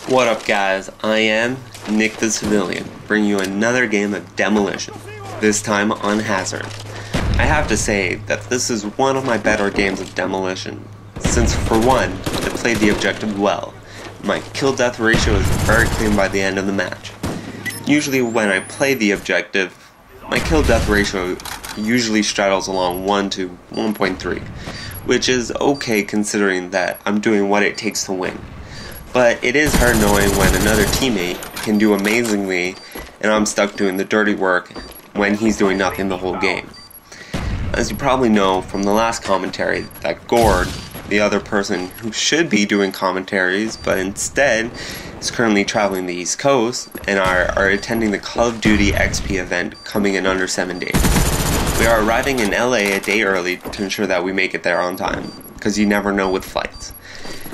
What up guys, I am Nick the Civilian, bringing you another game of Demolition, this time on Hazard. I have to say that this is one of my better games of Demolition, since for one, it played the objective well. My kill-death ratio is very clean by the end of the match. Usually when I play the objective, my kill-death ratio usually straddles along 1 to 1.3, which is okay considering that I'm doing what it takes to win. But it is hard knowing when another teammate can do amazingly and I'm stuck doing the dirty work when he's doing nothing the whole game. As you probably know from the last commentary, that Gord, the other person who should be doing commentaries but instead is currently traveling the East Coast and are attending the Call of Duty XP event coming in under 7 days. We are arriving in LA a day early to ensure that we make it there on time, because you never know with flights.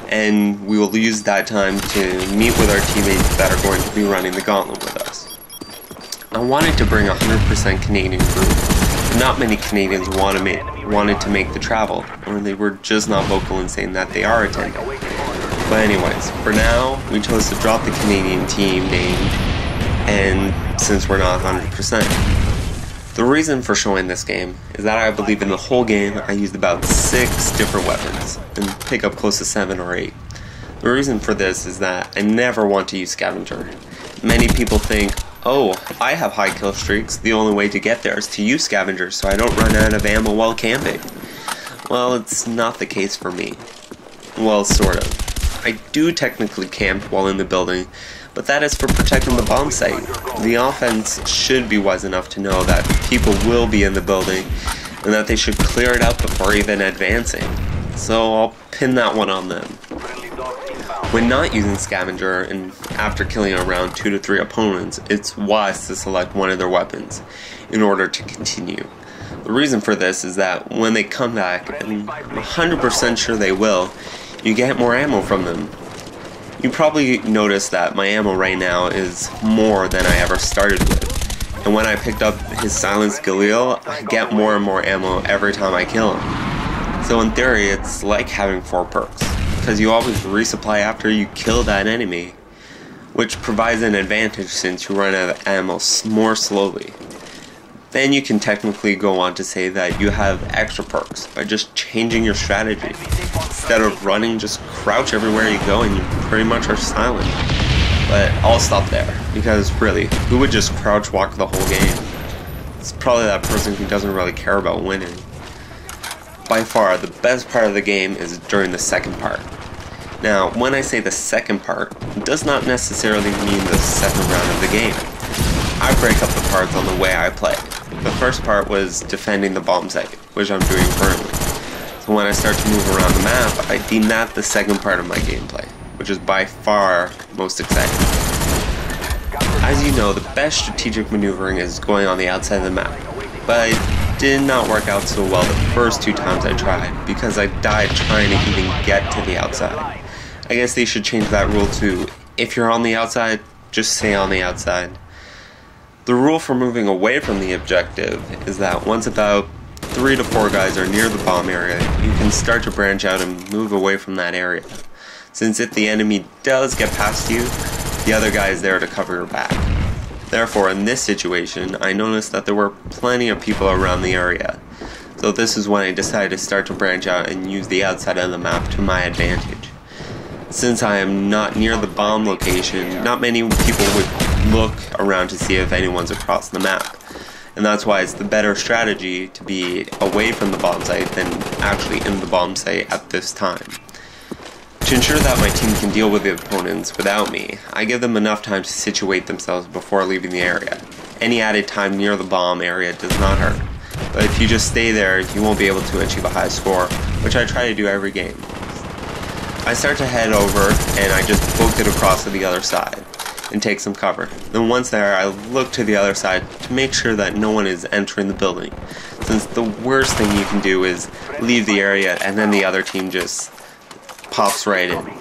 And we will use that time to meet with our teammates that are going to be running the gauntlet with us. I wanted to bring a 100% Canadian group, but not many Canadians wanted to make the travel, or they were just not vocal in saying that they are attending. But anyways, for now, we chose to drop the Canadian team name, and since we're not 100%. The reason for showing this game is that I believe in the whole game I used about 6 different weapons and pick up close to 7 or 8. The reason for this is that I never want to use Scavenger. Many people think, oh, I have high kill streaks, the only way to get there is to use Scavenger so I don't run out of ammo while camping. Well, it's not the case for me. Well, sort of. I do technically camp while in the building, but that is for protecting the bomb site. The offense should be wise enough to know that people will be in the building and that they should clear it out before even advancing. So I'll pin that one on them. When not using Scavenger and after killing around 2 to 3 opponents, it's wise to select one of their weapons in order to continue. The reason for this is that when they come back, and I'm 100% sure they will, you get more ammo from them. You probably noticed that my ammo right now is more than I ever started with. And when I picked up his silenced Galil, I get more and more ammo every time I kill him. So in theory, it's like having 4 perks, because you always resupply after you kill that enemy, which provides an advantage since you run out of ammo more slowly. Then you can technically go on to say that you have extra perks by just changing your strategy. Instead of running, just crouch everywhere you go and you pretty much are silent. But I'll stop there, because really, who would just crouch walk the whole game? It's probably that person who doesn't really care about winning. By far, the best part of the game is during the second part. Now, when I say the second part, it does not necessarily mean the second round of the game. I break up the parts on the way I play. The first part was defending the bomb site, which I'm doing currently. So when I start to move around the map, I deem that the second part of my gameplay, which is by far most exciting. As you know, the best strategic maneuvering is going on the outside of the map, but it did not work out so well the first 2 times I tried, because I died trying to even get to the outside. I guess they should change that rule to, if you're on the outside, just stay on the outside. The rule for moving away from the objective is that once about 3 to 4 guys are near the bomb area, you can start to branch out and move away from that area. Since if the enemy does get past you, the other guy is there to cover your back. Therefore, in this situation, I noticed that there were plenty of people around the area. So this is when I decided to start to branch out and use the outside of the map to my advantage. Since I am not near the bomb location, not many people would look around to see if anyone's across the map. And that's why it's the better strategy to be away from the bomb site than actually in the bomb site at this time. To ensure that my team can deal with the opponents without me, I give them enough time to situate themselves before leaving the area. Any added time near the bomb area does not hurt, but if you just stay there, you won't be able to achieve a high score, which I try to do every game. I start to head over, and I just book it across to the other side and take some cover. Then once there, I look to the other side to make sure that no one is entering the building, since the worst thing you can do is leave the area and then the other team just pops right in.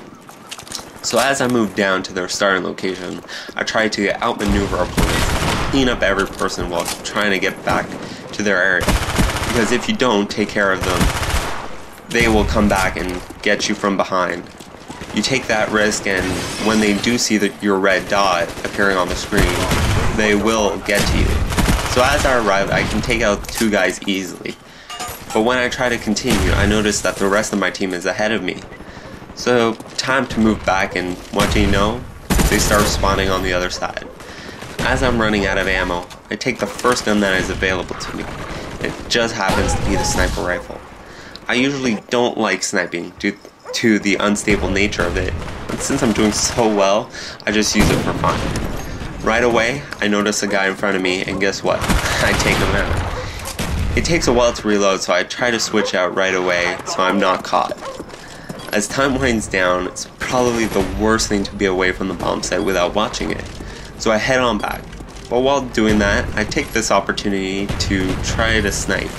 So as I move down to their starting location, I try to outmaneuver opponents, clean up every person while trying to get back to their area. Because if you don't take care of them, they will come back and get you from behind. you take that risk, and when they do see your red dot appearing on the screen, they will get to you. So as I arrive, I can take out 2 guys easily. But when I try to continue, I notice that the rest of my team is ahead of me. So time to move back, and what do you know? They start spawning on the other side. As I'm running out of ammo, I take the first gun that is available to me. It just happens to be the sniper rifle. I usually don't like sniping due to the unstable nature of it, but since I'm doing so well, I just use it for fun. Right away, I notice a guy in front of me, and guess what? I take him out. It takes a while to reload, so I try to switch out right away so I'm not caught. As time winds down, it's probably the worst thing to be away from the bomb site without watching it, so I head on back. But while doing that, I take this opportunity to try to snipe,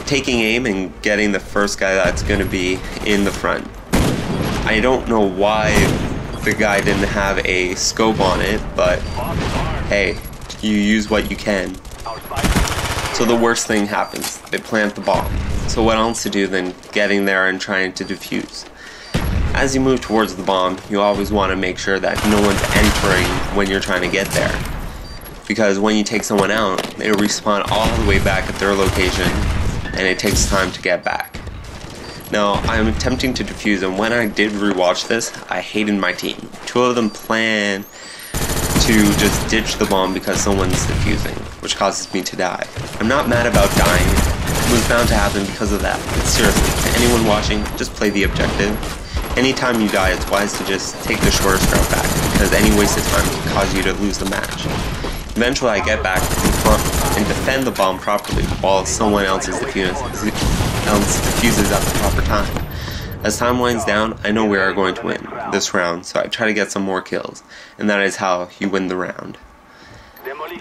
taking aim and getting the first guy that's going to be in the front. I don't know why the guy didn't have a scope on it, but hey, you use what you can. So the worst thing happens, they plant the bomb. So what else to do than getting there and trying to defuse? As you move towards the bomb, you always want to make sure that no one's entering when you're trying to get there. Because when you take someone out, they respawn all the way back at their location, and it takes time to get back. Now, I'm attempting to defuse, and when I did rewatch this, I hated my team. 2 of them plan to just ditch the bomb because someone's defusing, which causes me to die. I'm not mad about dying. It was bound to happen because of that. But seriously, to anyone watching, just play the objective. Anytime you die, it's wise to just take the shortest route back, because any wasted time can cause you to lose the match. Eventually I get back and defend the bomb properly while someone else defuses at the proper time. As time winds down, I know we are going to win this round, so I try to get some more kills, and that is how you win the round.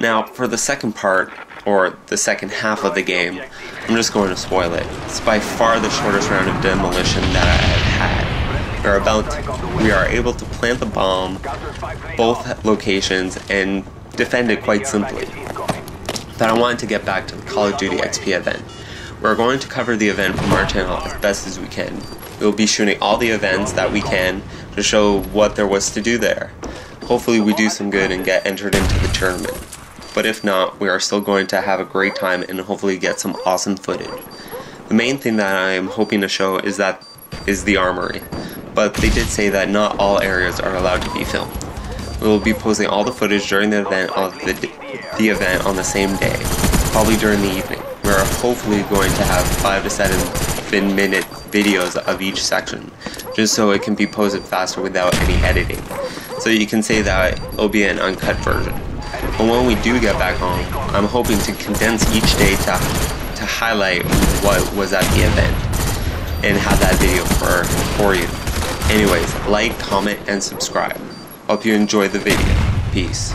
Now, for the second part, or the second half of the game, I'm just going to spoil it. It's by far the shortest round of demolition that I have had. We are able to plant the bomb, both locations, and defend it quite simply. But I wanted to get back to the Call of Duty XP event. We're going to cover the event from our channel as best as we can. We'll be shooting all the events that we can to show what there was to do there. Hopefully we do some good and get entered into the tournament. But if not, we are still going to have a great time and hopefully get some awesome footage. The main thing that I am hoping to show is the armory. But they did say that not all areas are allowed to be filmed. We will be posting all the footage during the event the event on the same day, probably during the evening. We are hopefully going to have 5 to 7 minute videos of each section, just so it can be posted faster without any editing. So you can say that it'll be an uncut version. But when we do get back home, I'm hoping to condense each day to highlight what was at the event and have that video for you. Anyways, like, comment, and subscribe. Hope you enjoyed the video. Peace.